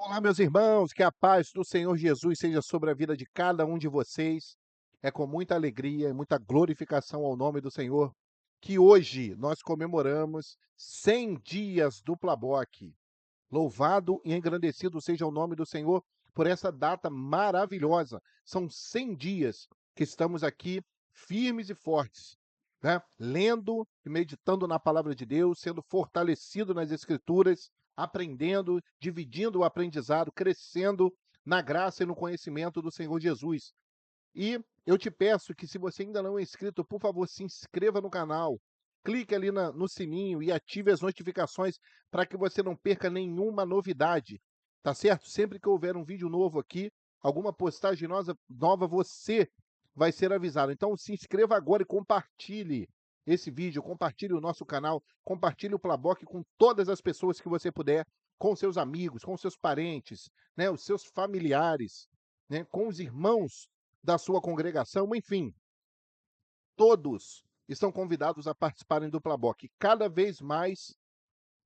Olá, meus irmãos, que a paz do Senhor Jesus seja sobre a vida de cada um de vocês. É com muita alegria e muita glorificação ao nome do Senhor que hoje nós comemoramos 100 dias do Plaboc. Louvado e engrandecido seja o nome do Senhor por essa data maravilhosa. São 100 dias que estamos aqui firmes e fortes, né? Lendo e meditando na palavra de Deus, sendo fortalecido nas Escrituras, aprendendo, dividindo o aprendizado, crescendo na graça e no conhecimento do Senhor Jesus. E eu te peço que, se você ainda não é inscrito, por favor, se inscreva no canal. Clique ali no sininho e ative as notificações para que você não perca nenhuma novidade, tá certo? Sempre que houver um vídeo novo aqui, alguma postagem nova, você vai ser avisado. Então se inscreva agora e compartilhe esse vídeo, compartilhe o nosso canal, compartilhe o Plaboc com todas as pessoas que você puder, com seus amigos, com seus parentes, né, os seus familiares, né, com os irmãos da sua congregação, enfim, todos estão convidados a participarem do Plaboc. Cada vez mais,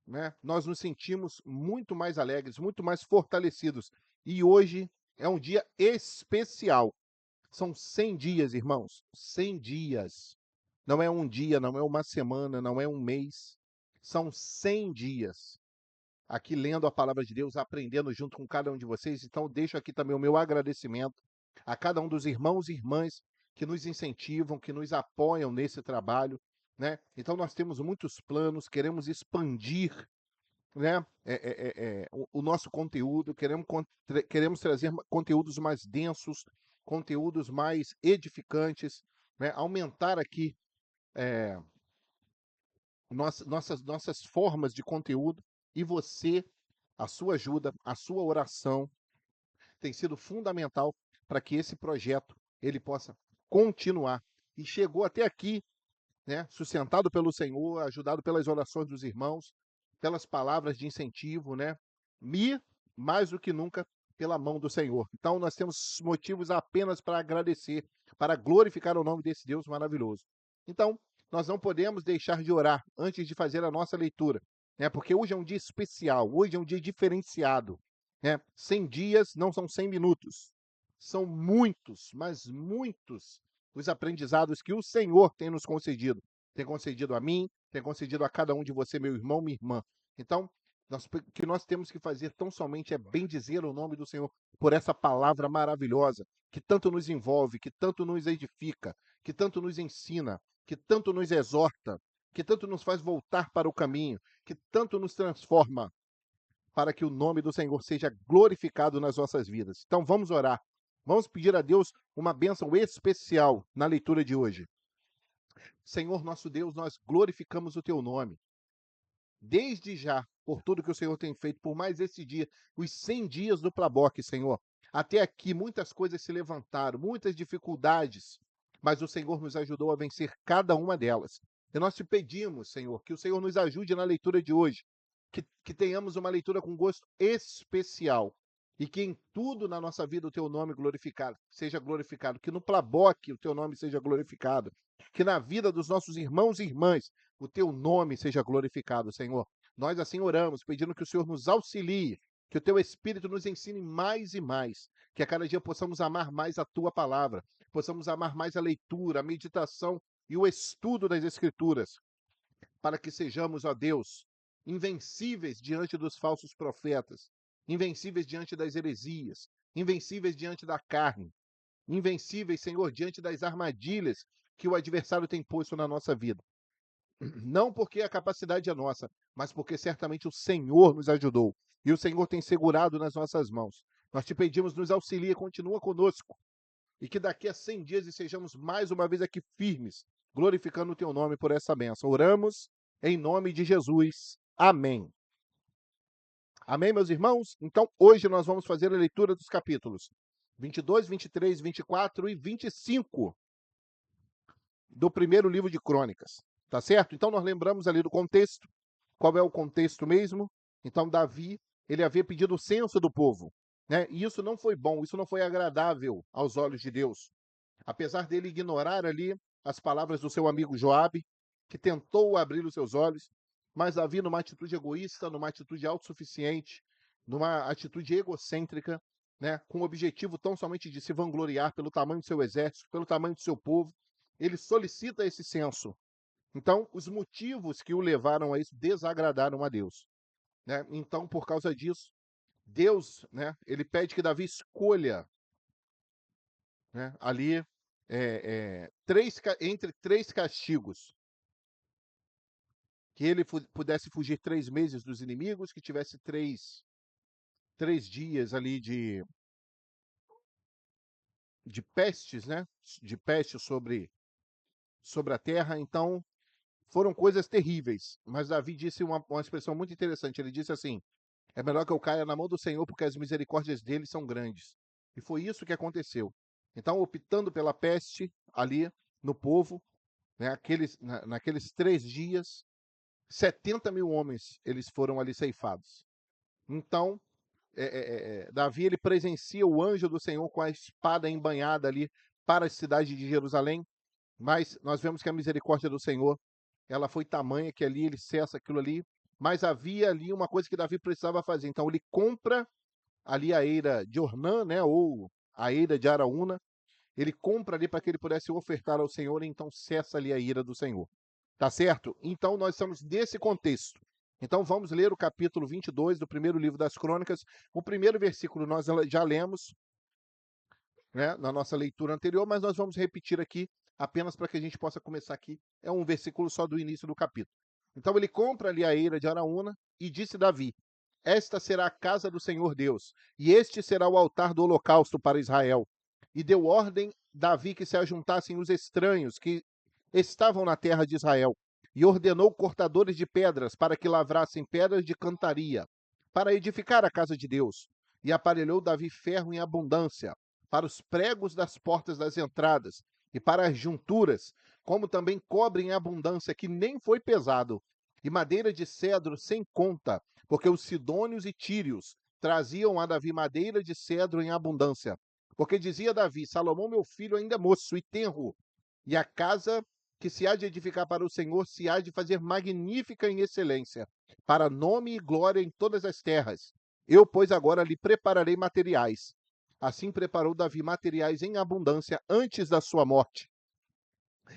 né, nós nos sentimos muito mais alegres, muito mais fortalecidos. E hoje é um dia especial. São 100 dias, irmãos, 100 dias. Não é um dia, não é uma semana, não é um mês. São 100 dias. Aqui lendo a palavra de Deus, aprendendo junto com cada um de vocês. Então, deixo aqui também o meu agradecimento a cada um dos irmãos e irmãs que nos incentivam, que nos apoiam nesse trabalho, né? Então, nós temos muitos planos, queremos expandir, né, o nosso conteúdo, queremos trazer conteúdos mais densos, conteúdos mais edificantes, né? Aumentar aqui é, nossas formas de conteúdo e você, a sua ajuda, a sua oração tem sido fundamental para que esse projeto ele possa continuar. E chegou até aqui, né, sustentado pelo Senhor, ajudado pelas orações dos irmãos, pelas palavras de incentivo, né? Me, mais do que nunca, pela mão do Senhor. Então nós temos motivos apenas para agradecer, para glorificar o nome desse Deus maravilhoso. Então, nós não podemos deixar de orar antes de fazer a nossa leitura, né? Porque hoje é um dia especial, hoje é um dia diferenciado, né? 100 dias não são 100 minutos. São muitos, mas muitos os aprendizados que o Senhor tem concedido a mim, tem concedido a cada um de você, meu irmão, minha irmã. Então, o que nós temos que fazer tão somente é bendizer o nome do Senhor por essa palavra maravilhosa, que tanto nos envolve, que tanto nos edifica, que tanto nos ensina, que tanto nos exorta, que tanto nos faz voltar para o caminho, que tanto nos transforma, para que o nome do Senhor seja glorificado nas nossas vidas. Então vamos orar. Vamos pedir a Deus uma bênção especial na leitura de hoje. Senhor nosso Deus, nós glorificamos o teu nome. Desde já, por tudo que o Senhor tem feito, por mais esse dia, os 100 dias do Plaboc, Senhor. Até aqui muitas coisas se levantaram, muitas dificuldades, mas o Senhor nos ajudou a vencer cada uma delas. E nós te pedimos, Senhor, que o Senhor nos ajude na leitura de hoje, que tenhamos uma leitura com gosto especial e que em tudo na nossa vida o teu nome seja glorificado, que no Plaboc o teu nome seja glorificado, que na vida dos nossos irmãos e irmãs o teu nome seja glorificado, Senhor. Nós assim oramos, pedindo que o Senhor nos auxilie, que o teu Espírito nos ensine mais e mais, que a cada dia possamos amar mais a tua palavra, possamos amar mais a leitura, a meditação e o estudo das Escrituras, para que sejamos, ó Deus, invencíveis diante dos falsos profetas, invencíveis diante das heresias, invencíveis diante da carne, invencíveis, Senhor, diante das armadilhas que o adversário tem posto na nossa vida. Não porque a capacidade é nossa, mas porque certamente o Senhor nos ajudou e o Senhor tem segurado nas nossas mãos. Nós te pedimos, nos auxilia, continua conosco e que daqui a 100 dias estejamos mais uma vez aqui firmes, glorificando o teu nome por essa bênção. Oramos em nome de Jesus. Amém. Amém, meus irmãos? Então, hoje nós vamos fazer a leitura dos capítulos 22, 23, 24 e 25 do primeiro livro de Crônicas, tá certo? Então, nós lembramos ali do contexto. Qual é o contexto mesmo? Então, Davi, ele havia pedido o censo do povo, né? E isso não foi bom, isso não foi agradável aos olhos de Deus. Apesar dele ignorar ali as palavras do seu amigo Joabe, que tentou abrir os seus olhos, mas Davi, numa atitude egoísta, numa atitude autossuficiente, numa atitude egocêntrica, né, com o objetivo tão somente de se vangloriar pelo tamanho do seu exército, pelo tamanho do seu povo. Ele solicita esse censo. Então, os motivos que o levaram a isso desagradaram a Deus, né? Então, por causa disso, Deus, né, ele pede que Davi escolha, né, ali entre três castigos, que ele pudesse fugir 3 meses dos inimigos, que tivesse três dias ali de pestes, né, de peste sobre a terra. Então, foram coisas terríveis. Mas Davi disse uma expressão muito interessante. Ele disse assim: é melhor que eu caia na mão do Senhor, porque as misericórdias dele são grandes. E foi isso que aconteceu. Então, optando pela peste ali no povo, né, naqueles 3 dias, 70 mil homens eles foram ali ceifados. Então, Davi ele presencia o anjo do Senhor com a espada embanhada ali para a cidade de Jerusalém, mas nós vemos que a misericórdia do Senhor ela foi tamanha que ali ele cessa aquilo ali, mas havia ali uma coisa que Davi precisava fazer. Então ele compra ali a eira de Ornã, né, ou a eira de Araúna, ele compra ali para que ele pudesse ofertar ao Senhor, e então cessa ali a ira do Senhor. Tá certo? Então nós estamos nesse contexto. Então vamos ler o capítulo 22 do primeiro livro das Crônicas. O primeiro versículo nós já lemos, né, na nossa leitura anterior, mas nós vamos repetir aqui apenas para que a gente possa começar aqui. É um versículo só do início do capítulo. Então ele compra ali a eira de Araúna e disse Davi: esta será a casa do Senhor Deus, e este será o altar do holocausto para Israel. E deu ordem Davi que se ajuntassem os estranhos que estavam na terra de Israel, e ordenou cortadores de pedras para que lavrassem pedras de cantaria, para edificar a casa de Deus. E aparelhou Davi ferro em abundância, para os pregos das portas das entradas, e para as junturas, como também cobre em abundância, que nem foi pesado, e madeira de cedro sem conta, porque os sidônios e tírios traziam a Davi madeira de cedro em abundância. Porque dizia Davi: Salomão, meu filho, ainda é moço e tenro, e a casa que se há de edificar para o Senhor se há de fazer magnífica em excelência, para nome e glória em todas as terras. Eu, pois, agora lhe prepararei materiais. Assim preparou Davi materiais em abundância antes da sua morte.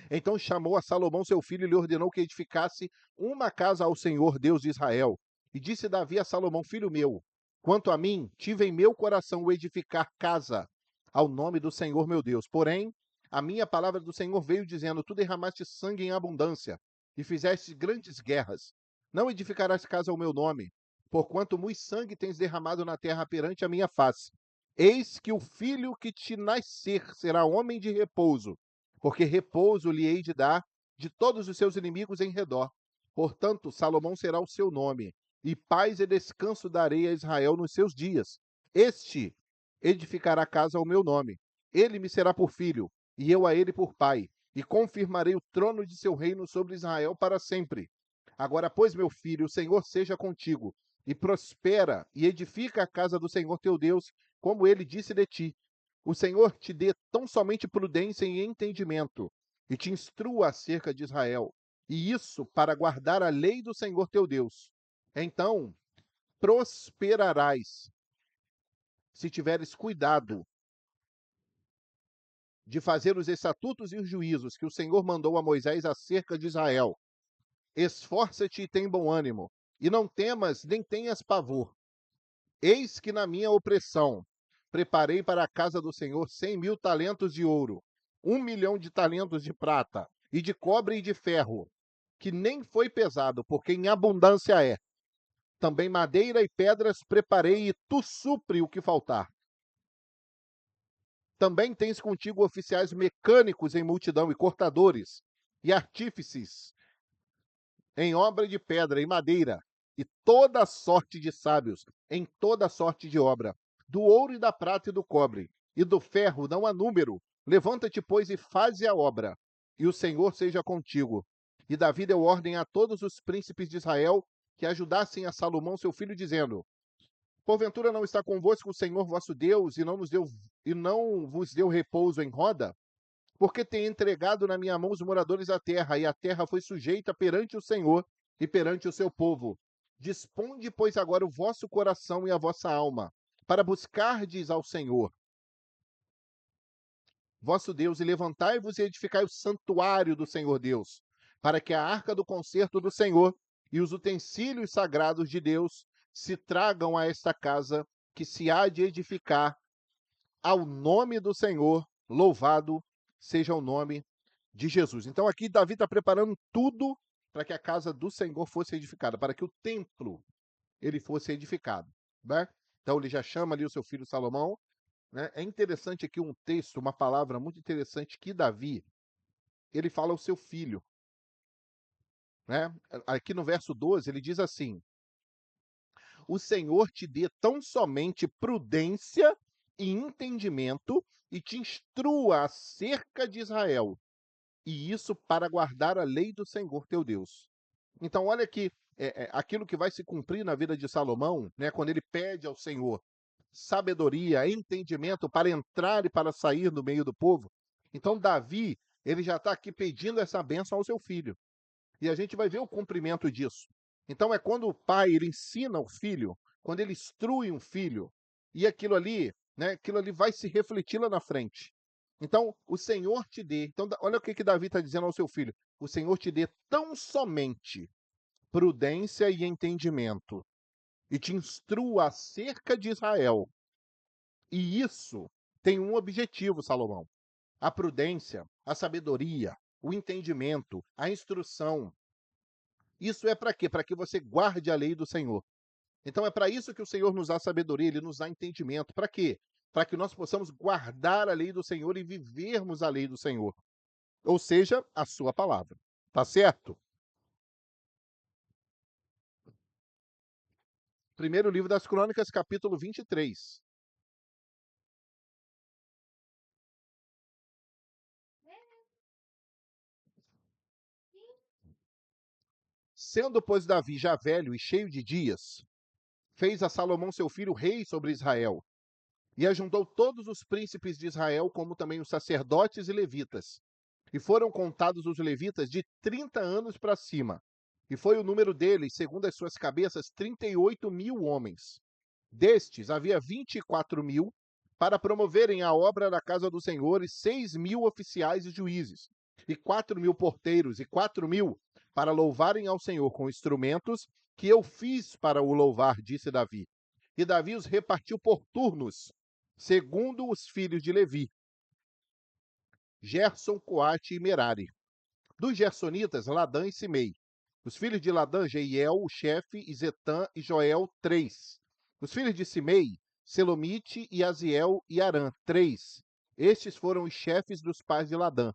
Então chamou a Salomão seu filho e lhe ordenou que edificasse uma casa ao Senhor, Deus de Israel. E disse Davi a Salomão: filho meu, quanto a mim, tive em meu coração o edificar casa ao nome do Senhor meu Deus. Porém, a minha palavra do Senhor veio dizendo: tu derramaste sangue em abundância e fizeste grandes guerras. Não edificarás casa ao meu nome, porquanto muito sangue tens derramado na terra perante a minha face. Eis que o filho que te nascer será homem de repouso, porque repouso lhe hei de dar de todos os seus inimigos em redor. Portanto, Salomão será o seu nome, e paz e descanso darei a Israel nos seus dias. Este edificará casa ao meu nome. Ele me será por filho, e eu a ele por pai, e confirmarei o trono de seu reino sobre Israel para sempre. Agora, pois, meu filho, o Senhor seja contigo, e prospera, e edifica a casa do Senhor teu Deus, como ele disse de ti. O Senhor te dê tão somente prudência e entendimento, e te instrua acerca de Israel, e isso para guardar a lei do Senhor teu Deus. Então prosperarás, se tiveres cuidado de fazer os estatutos e os juízos que o Senhor mandou a Moisés acerca de Israel. Esforça-te e tem bom ânimo, e não temas nem tenhas pavor. Eis que na minha opressão preparei para a casa do Senhor 100.000 talentos de ouro, 1 milhão de talentos de prata, e de cobre e de ferro, que nem foi pesado, porque em abundância é. Também madeira e pedras preparei, e tu supre o que faltar. Também tens contigo oficiais mecânicos em multidão, e cortadores, e artífices em obra de pedra e madeira, e toda sorte de sábios em toda sorte de obra, do ouro e da prata e do cobre, e do ferro não há número. Levanta-te, pois, e faze a obra, e o Senhor seja contigo. E Davi deu ordem a todos os príncipes de Israel que ajudassem a Salomão seu filho, dizendo: porventura não está convosco o Senhor vosso Deus, e não vos deu repouso em roda? Porque tem entregado na minha mão os moradores da terra, e a terra foi sujeita perante o Senhor e perante o seu povo. Disponde, pois, agora o vosso coração e a vossa alma, para buscardes ao Senhor, vosso Deus, e levantai-vos e edificai o santuário do Senhor Deus, para que a arca do concerto do Senhor e os utensílios sagrados de Deus se tragam a esta casa que se há de edificar ao nome do Senhor, louvado seja o nome de Jesus. Então aqui Davi está preparando tudo para que a casa do Senhor fosse edificada, para que o templo ele fosse edificado, né? Então ele já chama ali o seu filho Salomão, né? É interessante aqui um texto, uma palavra muito interessante que Davi, ele fala ao seu filho, né? Aqui no verso 12 ele diz assim: o Senhor te dê tão somente prudência e entendimento e te instrua acerca de Israel, e isso para guardar a lei do Senhor teu Deus. Então, olha aqui, aquilo que vai se cumprir na vida de Salomão, né, quando ele pede ao Senhor sabedoria, entendimento para entrar e para sair no meio do povo. Então, Davi, ele já está aqui pedindo essa bênção ao seu filho. E a gente vai ver o cumprimento disso. Então, é quando o pai ele ensina o filho, quando ele instrui um filho, e aquilo ali, né, aquilo ali vai se refletir lá na frente. Então, o Senhor te dê. Então, olha o que, que Davi está dizendo ao seu filho: o Senhor te dê tão somente prudência e entendimento, e te instrua acerca de Israel. E isso tem um objetivo, Salomão: a prudência, a sabedoria, o entendimento, a instrução. Isso é para quê? Para que você guarde a lei do Senhor. Então é para isso que o Senhor nos dá sabedoria, ele nos dá entendimento. Para quê? Para que nós possamos guardar a lei do Senhor e vivermos a lei do Senhor. Ou seja, a sua palavra. Tá certo? Primeiro livro das Crônicas, capítulo 23. Sendo, pois, Davi já velho e cheio de dias, fez a Salomão seu filho rei sobre Israel, e ajuntou todos os príncipes de Israel, como também os sacerdotes e levitas. E foram contados os levitas de 30 anos para cima. E foi o número deles, segundo as suas cabeças, 38.000 homens. Destes, havia 24.000 para promoverem a obra da casa do Senhor, e 6.000 oficiais e juízes, e 4.000 porteiros, e 4.000 para louvarem ao Senhor com instrumentos que eu fiz para o louvar, disse Davi. E Davi os repartiu por turnos, segundo os filhos de Levi: Gerson, Coate e Merari. Dos Gersonitas, Ladã e Simei. Os filhos de Ladã, Jeiel, o chefe, e Zetã e Joel, 3. Os filhos de Simei, Selomite e Aziel e Arã, 3. Estes foram os chefes dos pais de Ladã.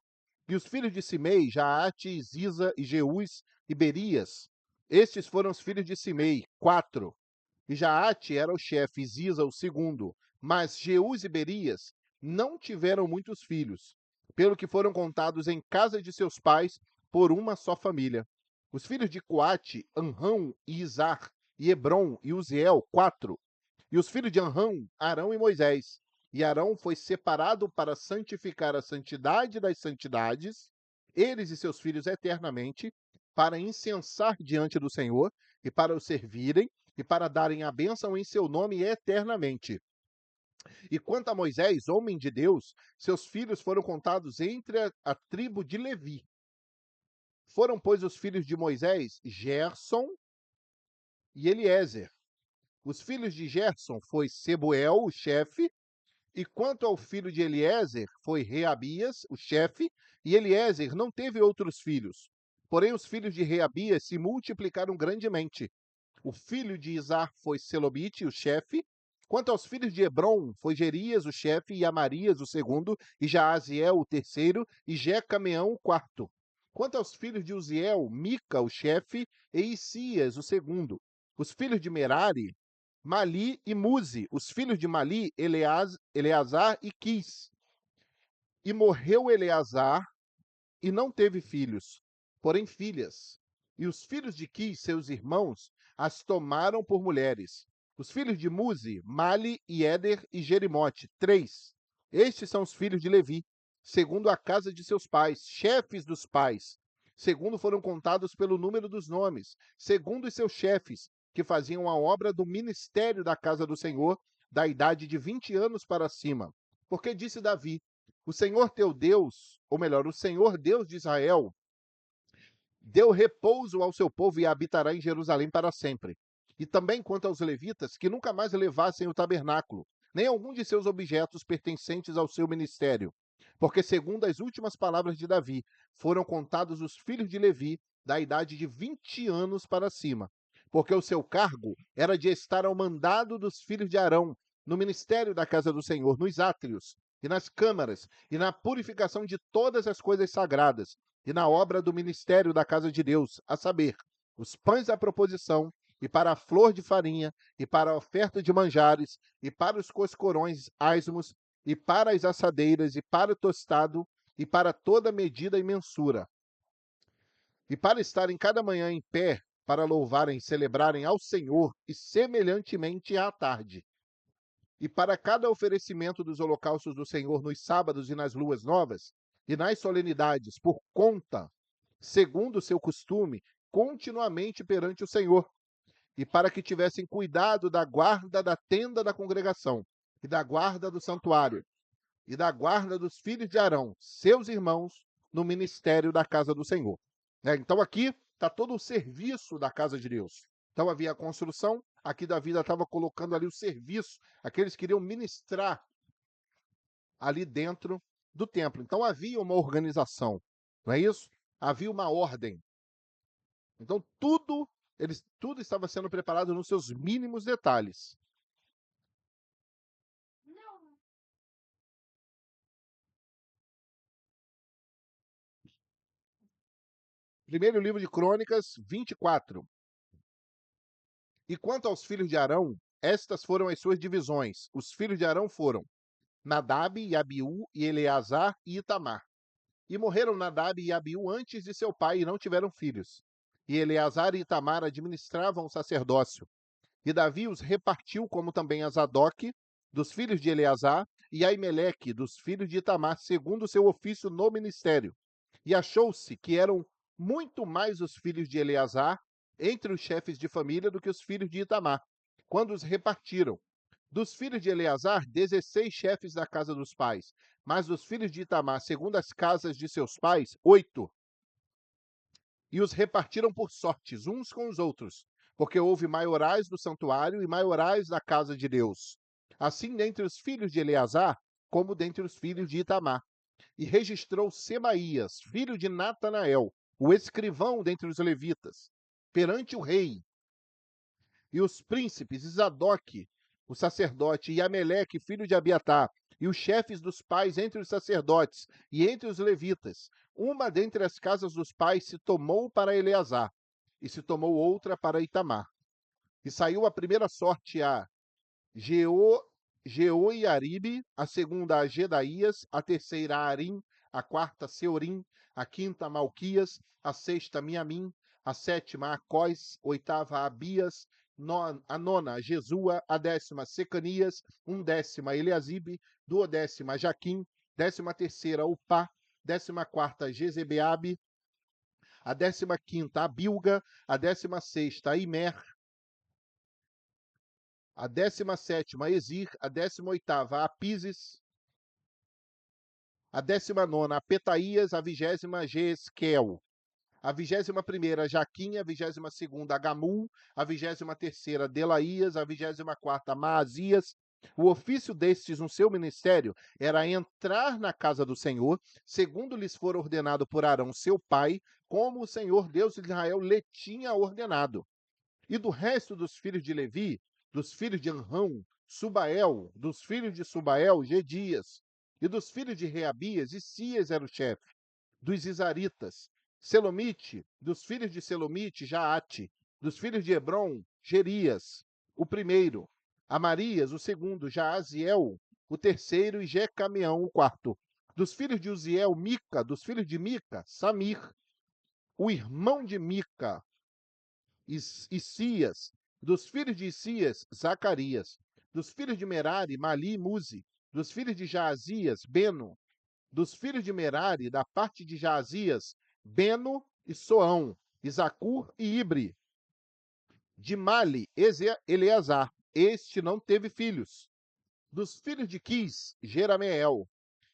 E os filhos de Simei, Jaate, Ziza e Jeús e Berias. Estes foram os filhos de Simei, 4. E Jaate era o chefe, e Ziza o segundo. Mas Jeús e Berias não tiveram muitos filhos, pelo que foram contados em casa de seus pais por uma só família. Os filhos de Coate, Anrão e Izar, e Hebron e Uziel, 4. E os filhos de Anrão, Arão e Moisés. E Arão foi separado para santificar a santidade das santidades, eles e seus filhos eternamente, para incensar diante do Senhor, e para o servirem, e para darem a bênção em seu nome eternamente. E quanto a Moisés, homem de Deus, seus filhos foram contados entre a tribo de Levi. Foram, pois, os filhos de Moisés, Gerson e Eliezer. Os filhos de Gerson foi Sebuel, o chefe, e quanto ao filho de Eliezer, foi Reabias, o chefe, e Eliezer não teve outros filhos. Porém, os filhos de Reabias se multiplicaram grandemente. O filho de Izar foi Selomite, o chefe. Quanto aos filhos de Hebron, foi Gerias, o chefe, e Amarias, o segundo, e Jaaziel, o terceiro, e Jecameão, o quarto. Quanto aos filhos de Uziel, Mica, o chefe, e Isias, o segundo. Os filhos de Merari, Mali e Muzi. Os filhos de Mali, Eleazar e Quis. E morreu Eleazar e não teve filhos, porém filhas. E os filhos de Quis, seus irmãos, as tomaram por mulheres. Os filhos de Muzi, Mali e Éder e Jerimote, 3. Estes são os filhos de Levi, segundo a casa de seus pais, chefes dos pais. Segundo foram contados pelo número dos nomes, segundo os seus chefes, que faziam a obra do ministério da casa do Senhor, da idade de 20 anos para cima. Porque disse Davi: o Senhor teu Deus, ou melhor, o Senhor Deus de Israel, deu repouso ao seu povo e habitará em Jerusalém para sempre. E também quanto aos levitas, que nunca mais levassem o tabernáculo, nem algum de seus objetos pertencentes ao seu ministério. Porque, segundo as últimas palavras de Davi, foram contados os filhos de Levi da idade de 20 anos para cima. Porque o seu cargo era de estar ao mandado dos filhos de Arão, no ministério da casa do Senhor, nos átrios, e nas câmaras, e na purificação de todas as coisas sagradas, e na obra do ministério da casa de Deus, a saber, os pães da proposição, e para a flor de farinha, e para a oferta de manjares, e para os coscorões asmos, e para as assadeiras, e para o tostado, e para toda medida e mensura. E para estarem cada manhã em pé, para louvarem e celebrarem ao Senhor, e semelhantemente à tarde. E para cada oferecimento dos holocaustos do Senhor nos sábados e nas luas novas, e nas solenidades, por conta, segundo o seu costume, continuamente perante o Senhor, e para que tivessem cuidado da guarda da tenda da congregação, e da guarda do santuário, e da guarda dos filhos de Arão, seus irmãos, no ministério da casa do Senhor. Então aqui está todo o serviço da casa de Deus. Então havia a construção, aqui Davi estava colocando ali o serviço, aqueles que iriam ministrar ali dentro do templo. Então havia uma organização, não é isso? Havia uma ordem. Então tudo estava sendo preparado nos seus mínimos detalhes. Primeiro livro de Crônicas, 24. E quanto aos filhos de Arão, estas foram as suas divisões. Os filhos de Arão foram Nadab, e Abiú, e Eleazar e Itamar. E morreram Nadab e Abiú antes de seu pai e não tiveram filhos. E Eleazar e Itamar administravam o sacerdócio. E Davi os repartiu, como também a Zadok, dos filhos de Eleazar, e a Aimeleque, dos filhos de Itamar, segundo o seu ofício no ministério. E achou-se que eram muito mais os filhos de Eleazar entre os chefes de família do que os filhos de Itamar, quando os repartiram. Dos filhos de Eleazar, 16 chefes da casa dos pais, mas dos filhos de Itamar, segundo as casas de seus pais, 8. E os repartiram por sortes, uns com os outros, porque houve maiorais do santuário e maiorais da casa de Deus. Assim dentre os filhos de Eleazar, como dentre os filhos de Itamar. E registrou Semaías, filho de Natanael, o escrivão dentre os levitas, perante o rei. E os príncipes, Zadok, o sacerdote, e Ameleque, filho de Abiatar, e os chefes dos pais entre os sacerdotes e entre os levitas. Uma dentre as casas dos pais se tomou para Eleazar, e se tomou outra para Itamar. E saiu a primeira sorte a Jeoiaribe, a segunda a Gedaías, a terceira a Arim, a quarta a Seorim, a quinta a Malquias, a sexta a Miamim, a sétima a Cós, oitava a Abias, a nona a Jesua, a décima a Secanias, décima a Eliasibe, duodécima a Jaquim, 13ª a Upá, 14ª a Jezebeabe, a 15ª a Bilga, a 16ª a Imer, a 17ª a Ezir, a 18ª a Apises, a 19ª a Petaías, a 20ª a Jeesquel, a 21ª a Jaquim, a 22ª a Gamul, a 23ª a Delaías, a 24ª a Maazias. O ofício destes no seu ministério era entrar na casa do Senhor, segundo lhes for ordenado por Arão, seu pai, como o Senhor Deus de Israel lhe tinha ordenado. E do resto dos filhos de Levi, dos filhos de Anrão, Subael, dos filhos de Subael, Gedias, e dos filhos de Reabias, Isias era o chefe, dos Isaritas, Selomite, dos filhos de Selomite, Jaate, dos filhos de Hebron, Gerias, o primeiro, Amarias, o segundo, Jaaziel, o terceiro, e Jecameão, o quarto. Dos filhos de Uziel, Mica, dos filhos de Mica, Samir, o irmão de Mica, Isias, dos filhos de Isias, Zacarias, dos filhos de Merari, Mali e Muzi, dos filhos de Jaazias, Beno, dos filhos de Merari, da parte de Jaazias, Beno e Soão, Isacu e Ibre. De Mali, Eleazar, este não teve filhos. Dos filhos de Quis, Jerameel.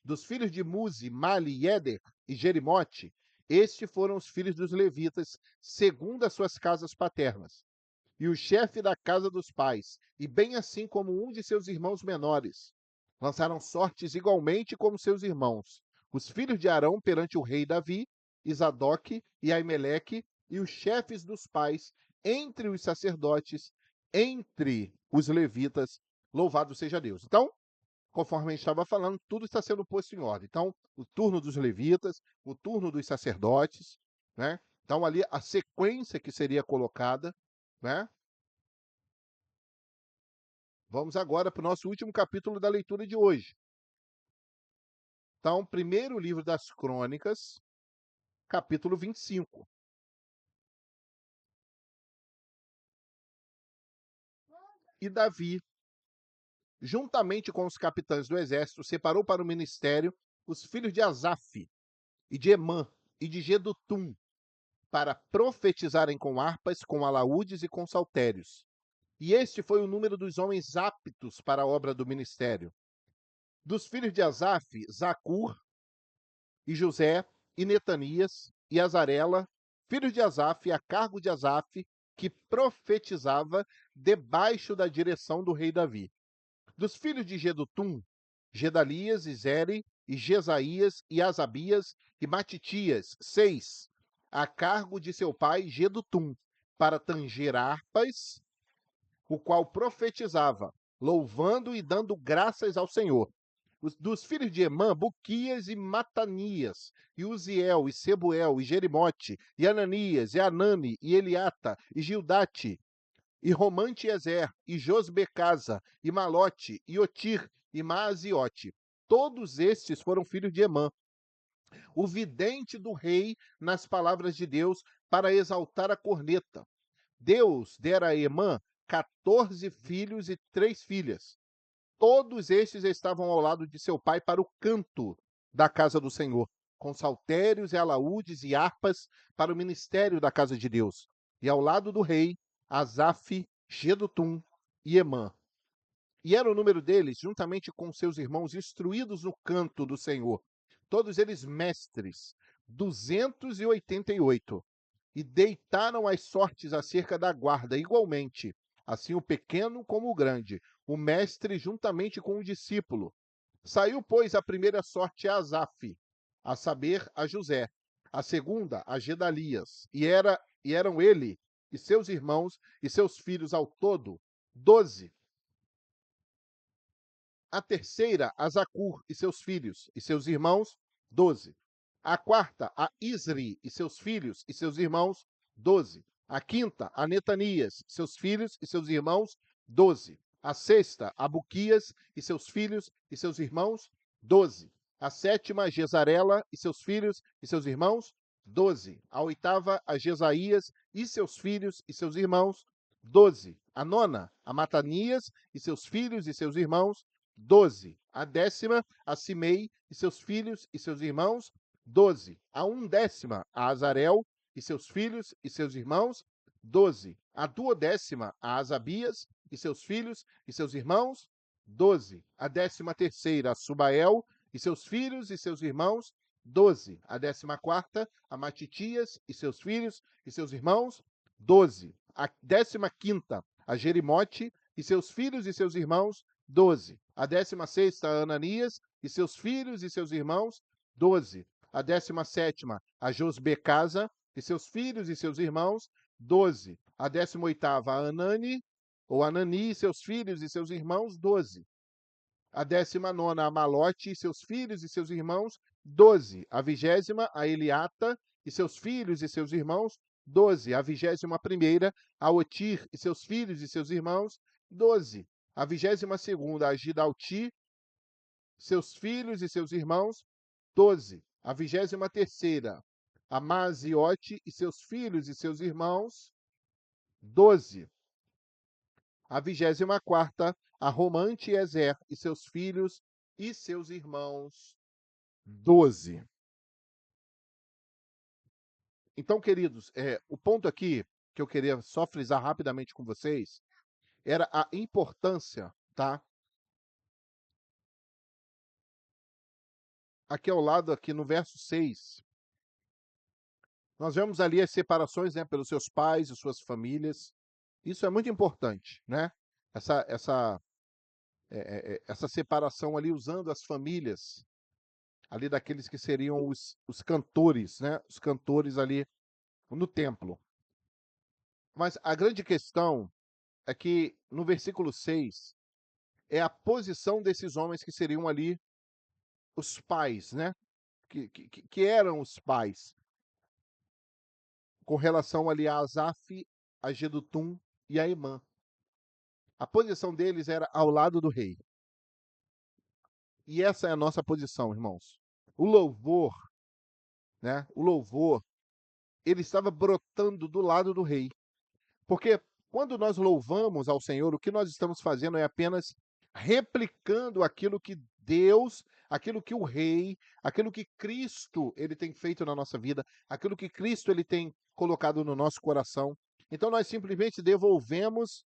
Dos filhos de Muzi, Mali, Eder e Jerimote, estes foram os filhos dos levitas, segundo as suas casas paternas. E o chefe da casa dos pais, e bem assim como um de seus irmãos menores, lançaram sortes igualmente como seus irmãos, os filhos de Arão perante o rei Davi, Isadoque e Aimeleque, e os chefes dos pais, entre os sacerdotes, entre os levitas, louvado seja Deus. Então, conforme a gente estava falando, tudo está sendo posto em ordem. Então, o turno dos levitas, o turno dos sacerdotes, né? Então, ali a sequência que seria colocada, né? Vamos agora para o nosso último capítulo da leitura de hoje. Então, primeiro livro das Crônicas, capítulo 25. E Davi, juntamente com os capitães do exército, separou para o ministério os filhos de Asaf, e de Emã, e de Gedutum, para profetizarem com harpas, com alaúdes e com saltérios. E este foi o número dos homens aptos para a obra do ministério. Dos filhos de Asaf, Zacur, e José, e Netanias, e Azarela, filhos de Asaf, a cargo de Asaf, que profetizava debaixo da direção do rei Davi. Dos filhos de Gedutum, Gedalias, e Zeri, e Jesaías, e Asabias, e Matitias, 6, a cargo de seu pai Gedutum, para tanger harpas, o qual profetizava, louvando e dando graças ao Senhor. Dos filhos de Emã, Buquias e Matanias, e Uziel, e Sebuel, e Jerimote, e Ananias, e Anani, e Eliata, e Gildate, e Romante Ezer, e Josbecasa, e Malote, e Otir, e Maaziote. Todos estes foram filhos de Emã, o vidente do rei nas palavras de Deus, para exaltar a corneta. Deus dera a Emã 14 filhos e 3 filhas. Todos estes estavam ao lado de seu pai para o canto da casa do Senhor, com saltérios e alaúdes e harpas para o ministério da casa de Deus. E ao lado do rei, Asaf, Gedutum e Emã. E era o número deles, juntamente com seus irmãos, instruídos no canto do Senhor. Todos eles mestres, 288. E deitaram as sortes acerca da guarda, igualmente, assim o pequeno como o grande, o mestre juntamente com o discípulo. Saiu, pois, a primeira sorte a Asaf, a saber, a José, a segunda a Gedalias, e eram ele e seus irmãos e seus filhos ao todo 12. A terceira, a Zacur e seus filhos e seus irmãos, 12. A quarta, a Isri e seus filhos e seus irmãos, 12. A quinta, a Netanias, seus filhos e seus irmãos, 12. A sexta, a Buquias e seus filhos e seus irmãos, 12. A sétima, a Jezarela e seus filhos e seus irmãos, 12. A oitava, a Jesaías e seus filhos e seus irmãos, 12. A nona, a Matanias e seus filhos e seus irmãos, 12. A décima, a Simei e seus filhos e seus irmãos, 12. A undécima, a Azarel e seus filhos e seus irmãos, 12. A duodécima, a Asabias e seus filhos e seus irmãos, 12. A 13ª, a Subael e seus filhos e seus irmãos, 12. A 14ª, a Matitias e seus filhos e seus irmãos, 12. A 15ª, a Jerimote e seus filhos e seus irmãos, 12. A 16ª, a Ananias e seus filhos e seus irmãos, 12. A 17ª, a Josbecasa e seus filhos e seus irmãos, 12. A 18ª, a Anani, ou Anani e seus filhos e seus irmãos, 12. A 19ª, a Malote e seus filhos e seus irmãos, 12. A 20ª, a Eliata e seus filhos e seus irmãos, 12. A 21ª, a Otir e seus filhos e seus irmãos, 12. A 22ª, a Gidalti, seus filhos e seus irmãos, 12. A 23ª, a Maziote e seus filhos e seus irmãos, 12. A 24ª, a Romante Ezer e seus filhos e seus irmãos, 12. Então, queridos, o ponto aqui que eu queria só frisar rapidamente com vocês, era a importância, tá? Aqui ao lado, aqui no verso 6, nós vemos ali as separações, né, pelos seus pais e suas famílias. Isso é muito importante, né? Essa separação ali usando as famílias, ali daqueles que seriam os cantores, né? Os cantores ali no templo. Mas a grande questão é que no versículo 6 é a posição desses homens que seriam ali os pais, né? Que eram os pais, com relação ali a Asaf, a Gedutum e a Emã. A posição deles era ao lado do rei. E essa é a nossa posição, irmãos. O louvor, né? O louvor, ele estava brotando do lado do rei. Porque quando nós louvamos ao Senhor, o que nós estamos fazendo é apenas replicando aquilo que Deus, aquilo que o rei, aquilo que Cristo ele tem feito na nossa vida, aquilo que Cristo ele tem colocado no nosso coração. Então nós simplesmente devolvemos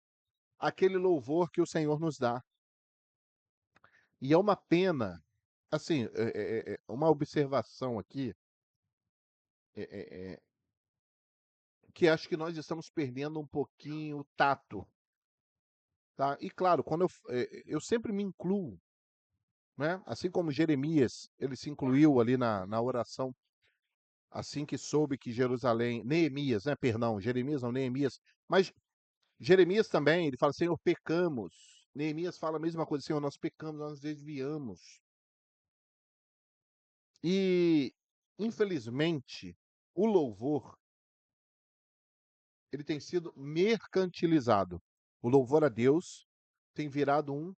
aquele louvor que o Senhor nos dá. E é uma pena, assim, uma observação aqui, é, é, é, que acho que nós estamos perdendo um pouquinho o tato, tá? E claro, quando eu sempre me incluo, né? Assim como Jeremias, ele se incluiu ali na oração, assim que soube que Jerusalém, Neemias, né? Perdão, Jeremias não, Neemias, mas Jeremias também, ele fala, Senhor, pecamos. Neemias fala a mesma coisa, Senhor, nós pecamos, nós desviamos. E, infelizmente, o louvor, ele tem sido mercantilizado. O louvor a Deus tem virado um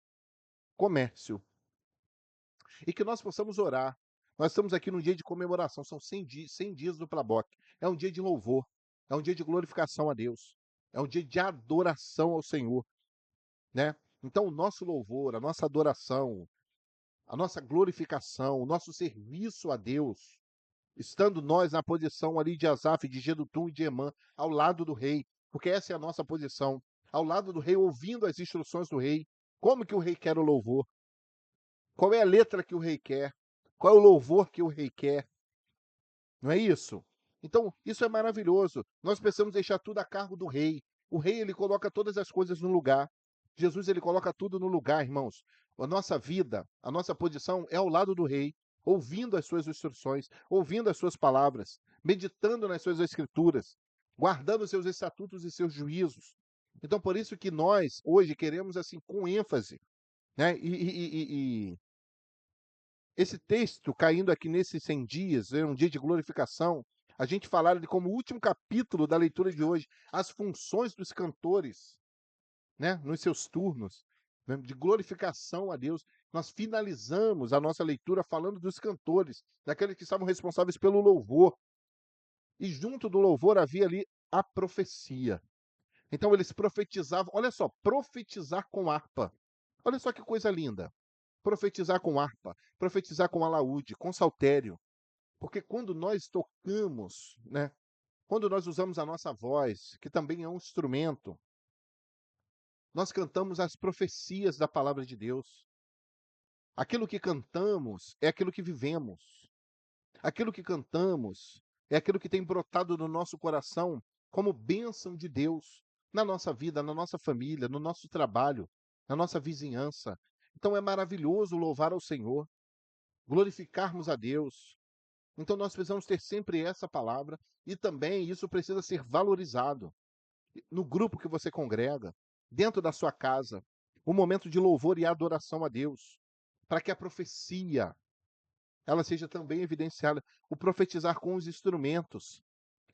comércio. E que nós possamos orar. Nós estamos aqui num dia de comemoração, são 100 dias do Plaboc. É um dia de louvor, é um dia de glorificação a Deus, é um dia de adoração ao Senhor, né? Então o nosso louvor, a nossa adoração, a nossa glorificação, o nosso serviço a Deus, estando nós na posição ali de Asaf, de Gedutum e de Emã, ao lado do rei, porque essa é a nossa posição, ao lado do rei, ouvindo as instruções do rei. Como que o rei quer o louvor? Qual é a letra que o rei quer? Qual é o louvor que o rei quer? Não é isso? Então, isso é maravilhoso. Nós precisamos deixar tudo a cargo do rei. O rei, ele coloca todas as coisas no lugar. Jesus, ele coloca tudo no lugar, irmãos. A nossa vida, a nossa posição é ao lado do rei, ouvindo as suas instruções, ouvindo as suas palavras, meditando nas suas escrituras, guardando seus estatutos e seus juízos. Então, por isso que nós, hoje, queremos, assim, com ênfase, né? Esse texto caindo aqui nesses 100 dias, é um dia de glorificação, a gente falar de como último capítulo da leitura de hoje, as funções dos cantores, né, nos seus turnos, né, de glorificação a Deus. Nós finalizamos a nossa leitura falando dos cantores, daqueles que estavam responsáveis pelo louvor. E junto do louvor havia ali a profecia. Então eles profetizavam, olha só, profetizar com harpa. Olha só que coisa linda. Profetizar com harpa, profetizar com alaúde, com saltério. Porque quando nós tocamos, né, quando nós usamos a nossa voz, que também é um instrumento, nós cantamos as profecias da palavra de Deus. Aquilo que cantamos é aquilo que vivemos. Aquilo que cantamos é aquilo que tem brotado no nosso coração como bênção de Deus na nossa vida, na nossa família, no nosso trabalho, na nossa vizinhança. Então é maravilhoso louvar ao Senhor, glorificarmos a Deus. Então nós precisamos ter sempre essa palavra e também isso precisa ser valorizado no grupo que você congrega, dentro da sua casa, um momento de louvor e adoração a Deus, para que a profecia ela seja também evidenciada. O profetizar com os instrumentos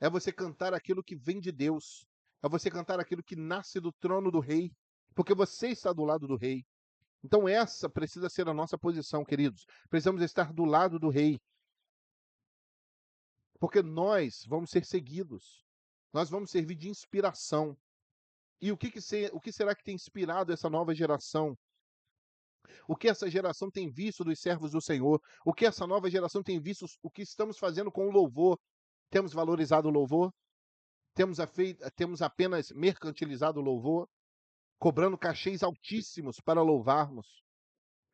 é você cantar aquilo que vem de Deus, é você cantar aquilo que nasce do trono do rei, porque você está do lado do rei. Então essa precisa ser a nossa posição, queridos. Precisamos estar do lado do rei, porque nós vamos ser seguidos. Nós vamos servir de inspiração. E o que será que tem inspirado essa nova geração? O que essa geração tem visto dos servos do Senhor? O que essa nova geração tem visto? O que estamos fazendo com o louvor? Temos valorizado o louvor? Temos apenas mercantilizado o louvor, cobrando cachês altíssimos para louvarmos,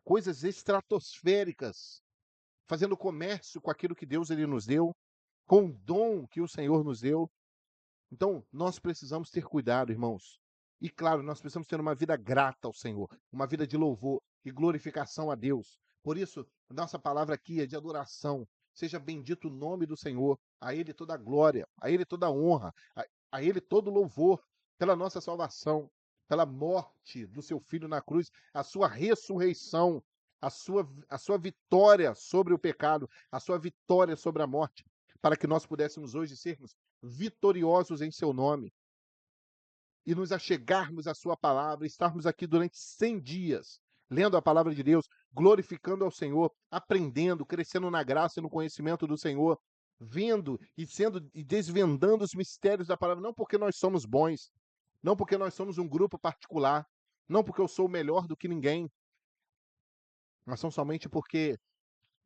coisas estratosféricas, fazendo comércio com aquilo que Deus ele nos deu, com o dom que o Senhor nos deu. Então, nós precisamos ter cuidado, irmãos. E claro, nós precisamos ter uma vida grata ao Senhor, uma vida de louvor e glorificação a Deus. Por isso, nossa palavra aqui é de adoração. Seja bendito o nome do Senhor, a Ele toda a glória, a Ele toda a honra, a Ele todo o louvor pela nossa salvação, pela morte do seu Filho na cruz, a sua ressurreição, a sua vitória sobre o pecado, a sua vitória sobre a morte, para que nós pudéssemos hoje sermos vitoriosos em seu nome e nos achegarmos à sua palavra, estarmos aqui durante 100 dias, lendo a palavra de Deus, glorificando ao Senhor, aprendendo, crescendo na graça e no conhecimento do Senhor, vendo e desvendando os mistérios da palavra, não porque nós somos bons, não porque nós somos um grupo particular, não porque eu sou melhor do que ninguém, mas são somente porque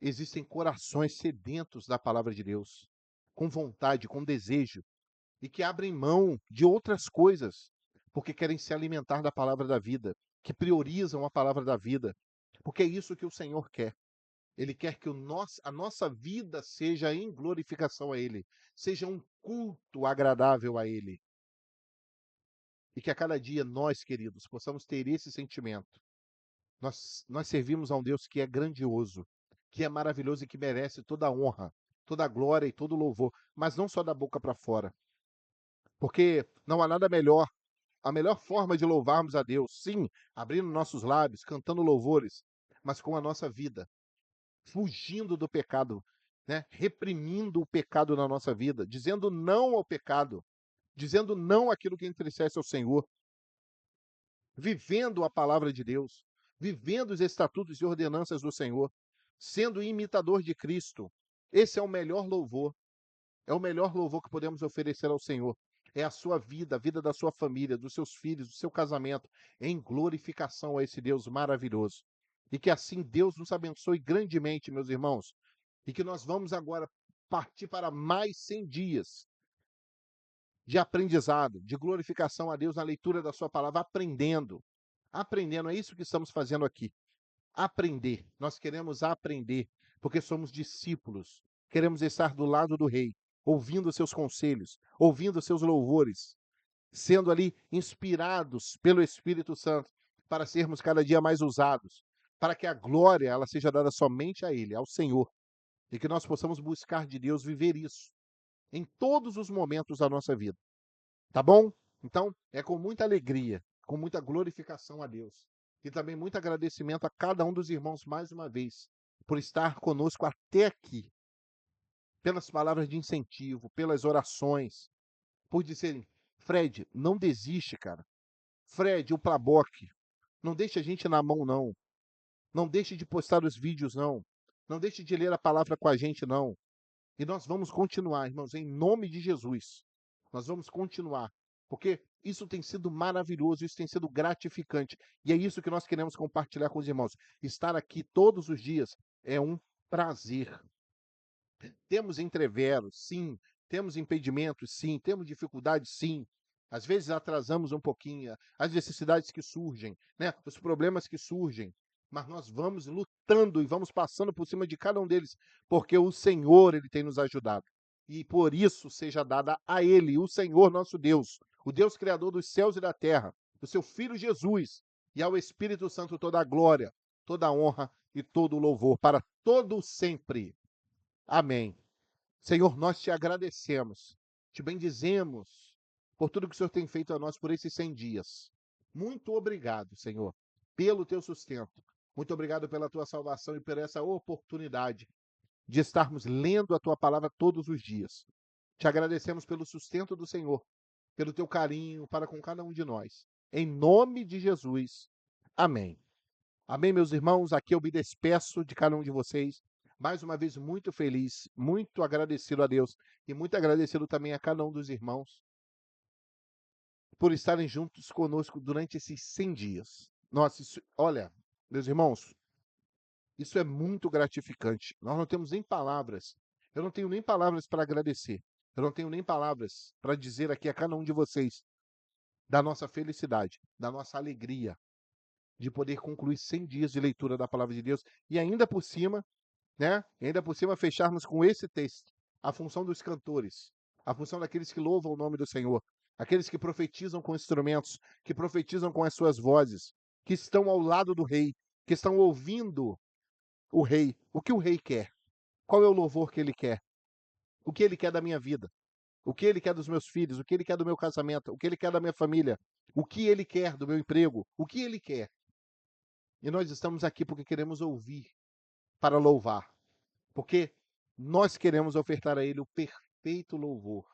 existem corações sedentos da palavra de Deus, com vontade, com desejo, e que abrem mão de outras coisas, porque querem se alimentar da palavra da vida, que priorizam a palavra da vida, porque é isso que o Senhor quer. Ele quer que a nossa vida seja em glorificação a Ele, seja um culto agradável a Ele. E que a cada dia nós, queridos, possamos ter esse sentimento. Nós servimos a um Deus que é grandioso, que é maravilhoso e que merece toda a honra, toda a glória e todo o louvor, mas não só da boca para fora. Porque não há nada melhor, a melhor forma de louvarmos a Deus, sim, abrindo nossos lábios, cantando louvores, mas com a nossa vida, fugindo do pecado, né? Reprimindo o pecado na nossa vida, dizendo não ao pecado, dizendo não àquilo que entristece ao Senhor, vivendo a palavra de Deus, vivendo os estatutos e ordenanças do Senhor, sendo imitador de Cristo. Esse é o melhor louvor. É o melhor louvor que podemos oferecer ao Senhor. É a sua vida, a vida da sua família, dos seus filhos, do seu casamento, em glorificação a esse Deus maravilhoso. E que assim Deus nos abençoe grandemente, meus irmãos. E que nós vamos agora partir para mais 100 dias de aprendizado, de glorificação a Deus na leitura da sua palavra, aprendendo. Aprendendo, é isso que estamos fazendo aqui. Aprender. Nós queremos aprender, porque somos discípulos. Queremos estar do lado do rei, ouvindo seus conselhos, ouvindo seus louvores, sendo ali inspirados pelo Espírito Santo para sermos cada dia mais usados, para que a glória ela seja dada somente a ele, ao Senhor, e que nós possamos buscar de Deus viver isso em todos os momentos da nossa vida. Tá bom? Então, é com muita alegria, com muita glorificação a Deus. E também muito agradecimento a cada um dos irmãos mais uma vez, por estar conosco até aqui, pelas palavras de incentivo, pelas orações, por dizerem, Fred, não desiste, cara. Fred, o Plaboc, não deixe a gente na mão, não. Não deixe de postar os vídeos, não. Não deixe de ler a palavra com a gente, não. E nós vamos continuar, irmãos, em nome de Jesus. Nós vamos continuar, porque isso tem sido maravilhoso, isso tem sido gratificante. E é isso que nós queremos compartilhar com os irmãos. Estar aqui todos os dias é um prazer. Temos entreveros, sim. Temos impedimentos, sim. Temos dificuldades, sim. Às vezes atrasamos um pouquinho as necessidades que surgem, né? Os problemas que surgem. Mas nós vamos lutando e vamos passando por cima de cada um deles, porque o Senhor, ele tem nos ajudado. E por isso seja dada a ele, o Senhor nosso Deus, o Deus criador dos céus e da terra, do seu Filho Jesus, e ao Espírito Santo toda a glória, toda a honra e todo o louvor para todo sempre. Amém. Senhor, nós te agradecemos, te bendizemos por tudo que o Senhor tem feito a nós por esses 100 dias. Muito obrigado, Senhor, pelo teu sustento. Muito obrigado pela tua salvação e por essa oportunidade de estarmos lendo a tua palavra todos os dias. Te agradecemos pelo sustento do Senhor, pelo teu carinho para com cada um de nós. Em nome de Jesus. Amém. Amém, meus irmãos. Aqui eu me despeço de cada um de vocês. Mais uma vez, muito feliz, muito agradecido a Deus e muito agradecido também a cada um dos irmãos por estarem juntos conosco durante esses 100 dias. Nossa, olha, meus irmãos, isso é muito gratificante. Nós não temos nem palavras. Eu não tenho nem palavras para agradecer. Eu não tenho nem palavras para dizer aqui a cada um de vocês da nossa felicidade, da nossa alegria de poder concluir 100 dias de leitura da palavra de Deus e ainda por cima, né? E ainda por cima fecharmos com esse texto, a função dos cantores, a função daqueles que louvam o nome do Senhor, aqueles que profetizam com instrumentos, que profetizam com as suas vozes, que estão ao lado do rei, que estão ouvindo o rei. O que o rei quer? Qual é o louvor que ele quer? O que ele quer da minha vida? O que ele quer dos meus filhos? O que ele quer do meu casamento? O que ele quer da minha família? O que ele quer do meu emprego? O que ele quer? E nós estamos aqui porque queremos ouvir para louvar. Porque nós queremos ofertar a ele o perfeito louvor.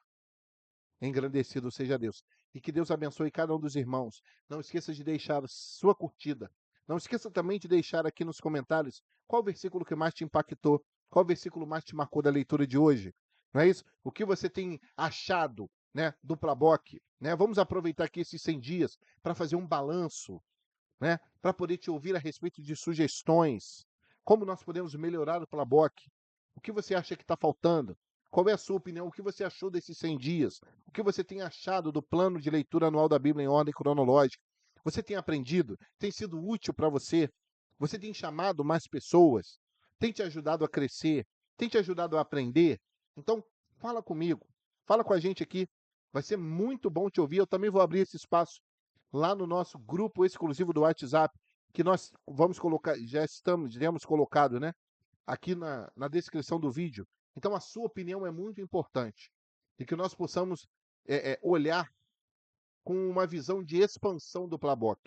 Engrandecido seja Deus. E que Deus abençoe cada um dos irmãos. Não esqueça de deixar sua curtida. Não esqueça também de deixar aqui nos comentários qual versículo que mais te impactou, qual versículo mais te marcou da leitura de hoje. Não é isso? O que você tem achado, né, do Plaboc, né? Vamos aproveitar aqui esses 100 dias para fazer um balanço, né, para poder te ouvir a respeito de sugestões, como nós podemos melhorar o Plaboc, o que você acha que está faltando, qual é a sua opinião, o que você achou desses 100 dias, o que você tem achado do plano de leitura anual da Bíblia em ordem cronológica, você tem aprendido, tem sido útil para você, você tem chamado mais pessoas, tem te ajudado a crescer, tem te ajudado a aprender, então fala comigo, fala com a gente aqui, vai ser muito bom te ouvir, eu também vou abrir esse espaço lá no nosso grupo exclusivo do WhatsApp, que nós vamos colocar, já temos colocado, né, aqui na descrição do vídeo. Então, a sua opinião é muito importante e que nós possamos olhar com uma visão de expansão do Plaboc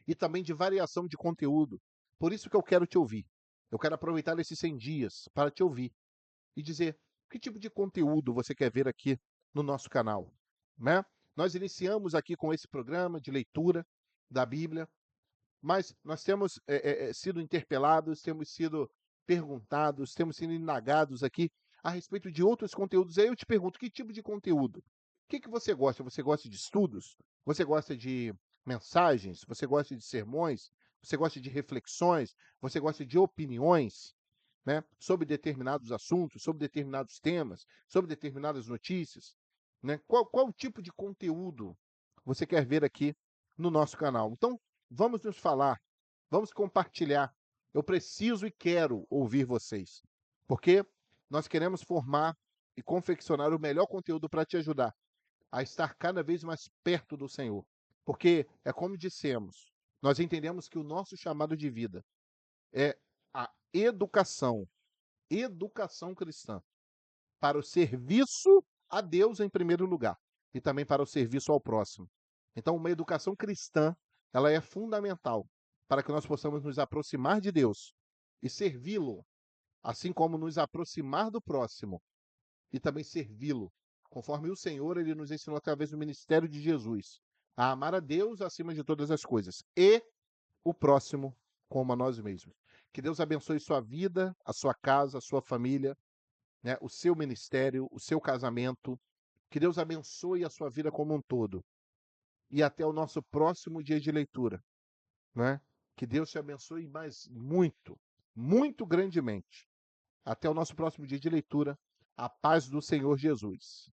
e também de variação de conteúdo. Por isso que eu quero te ouvir. Eu quero aproveitar esses 100 dias para te ouvir e dizer que tipo de conteúdo você quer ver aqui no nosso canal, né? Nós iniciamos aqui com esse programa de leitura da Bíblia, mas nós temos sido interpelados, temos sido perguntados, temos sido indagados aqui a respeito de outros conteúdos. Aí eu te pergunto, que tipo de conteúdo? O que você gosta? Você gosta de estudos? Você gosta de mensagens? Você gosta de sermões? Você gosta de reflexões? Você gosta de opiniões? Né, sobre determinados assuntos, sobre determinados temas, sobre determinadas notícias, né? Qual tipo de conteúdo você quer ver aqui no nosso canal? Então, vamos nos falar, vamos compartilhar. Eu preciso e quero ouvir vocês, porque nós queremos formar e confeccionar o melhor conteúdo para te ajudar a estar cada vez mais perto do Senhor. Porque é como dissemos, nós entendemos que o nosso chamado de vida é a educação cristã, para o serviço a Deus em primeiro lugar e também para o serviço ao próximo. Então, uma educação cristã, ela é fundamental para que nós possamos nos aproximar de Deus e servi-lo, assim como nos aproximar do próximo e também servi-lo, conforme o Senhor ele nos ensinou através do ministério de Jesus, a amar a Deus acima de todas as coisas e o próximo como a nós mesmos. Que Deus abençoe sua vida, a sua casa, a sua família, né, o seu ministério, o seu casamento. Que Deus abençoe a sua vida como um todo. E até o nosso próximo dia de leitura, né? Que Deus te abençoe mais muito, muito grandemente. Até o nosso próximo dia de leitura. A paz do Senhor Jesus.